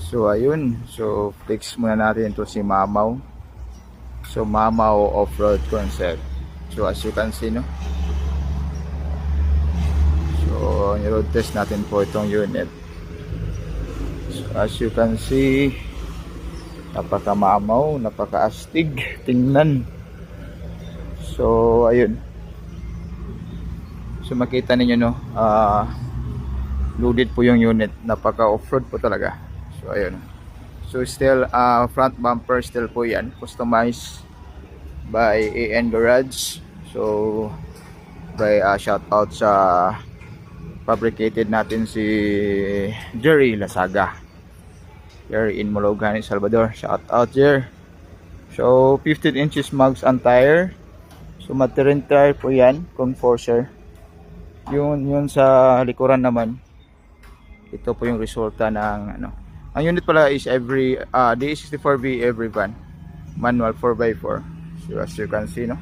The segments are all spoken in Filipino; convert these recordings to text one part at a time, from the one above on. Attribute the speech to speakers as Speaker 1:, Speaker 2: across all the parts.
Speaker 1: So ayun, so flex muna natin ito si Mamaw. So Mamaw off-road concept. So as you can see, no, so road test natin po itong unit. So as you can see, napaka mamaw, napaka astig tingnan. So ayun, so makita ninyo, no, loaded po yung unit, napaka off-road po talaga. So ayun, so still front bumper still po yan, customized by AN Garage. So by shout out sa fabricated natin si Jerry Lasaga, Jerry in Mologan, Salvador. Shout out Jerry. So 15 inches mugs and tire. So material tire po yan, Conforcer. Yun sa likuran naman, ito po yung resulta ng ano. Ang unit pala is every D64V every van, manual 4x4. So as you can see, no,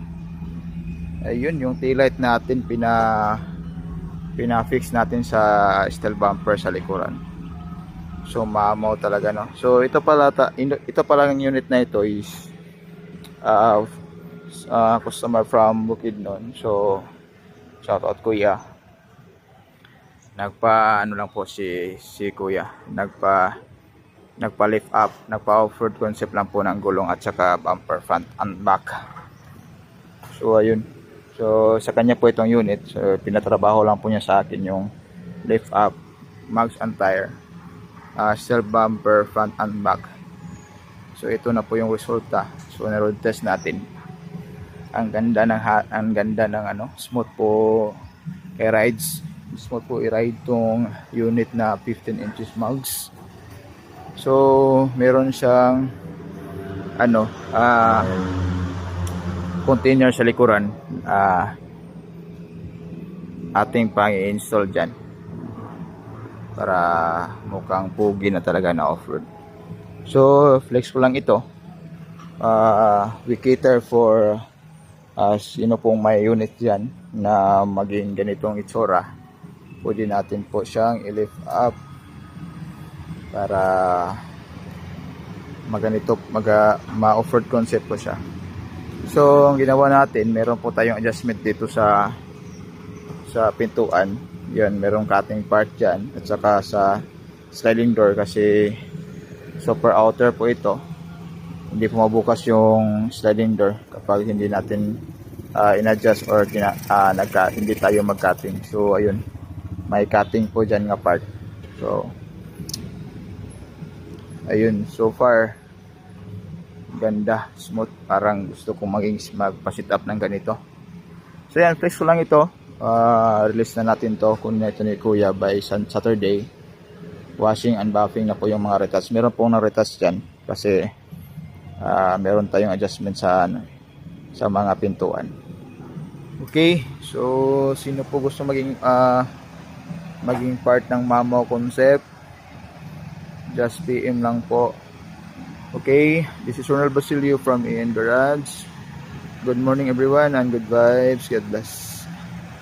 Speaker 1: ayun yung taillight natin, pinafix natin sa steel bumper sa likuran. So mamaw talaga, no. So ito pala ang unit na ito is customer from Bukidnon. So shout out kuya, nagpa ano lang po si kuya, nagpa lift up, nagpa off-road concept lang po ng gulong at saka bumper front and back. So ayun, so sa kanya po itong unit. So pinatrabaho lang po niya sa akin yung lift up, mugs and tire, steel bumper front and back. So ito na po yung resulta. So na road test natin. Ang ganda ng ano, smooth po kay rides. Smooth po i-ride tong unit na 15 inches mugs. So meron siyang ano, container sa likuran, ating pang-i-install dyan para mukhang pugi na talaga na off-road. So flex ko lang ito. We cater for sino pong may unit dyan na maging ganitong itsura. Pwede natin po siyang i-lift up para ma-off-road concept po siya. So ang ginawa natin, meron po tayong adjustment dito sa pintuan. Yan, merong cutting part dyan at saka sa sliding door kasi super outer po ito. Hindi po mabukas yung sliding door kapag hindi natin in-adjust or hindi tayo mag-cutting. So ayun, may cutting po dyan nga part. So ayun, so far ganda, smooth, parang gusto kong magpa-sit up ng ganito. So yan, flex ko lang ito. Release na natin to kung ito ni kuya by Saturday. Washing and buffing na po yung mga retouch. Meron pong na-retouch dyan kasi meron tayong adjustment sa mga pintuan. Okay, so sino po gusto maging part ng Mamaw concept, just PM lang po. Okay, this is Ronald Basilio from AN Garage. Good morning everyone and good vibes. God bless.